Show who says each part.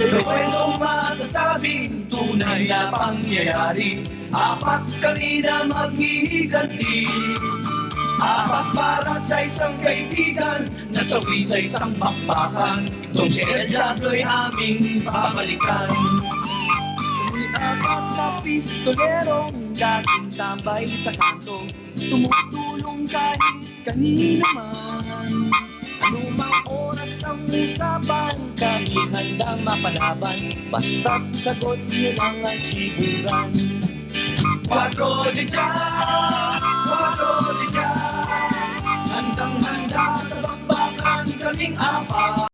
Speaker 1: Kwentong masasabing tunay na pangyayari. Apat kami na maghihiganti. Apat para sa isang kaibigan na sawi sa isang bakbakan. Kung si Edjado'y aming babalikan. Apat na pistolerong dating tambay sa kanto, tumutulong kahit kanina man. Anumang oras ang usapan, kami handang mapalaban. Basta't sagot niyo lang ang siguran. Cuatro de Jazz, handang-handa sa bakbakan kaming apat.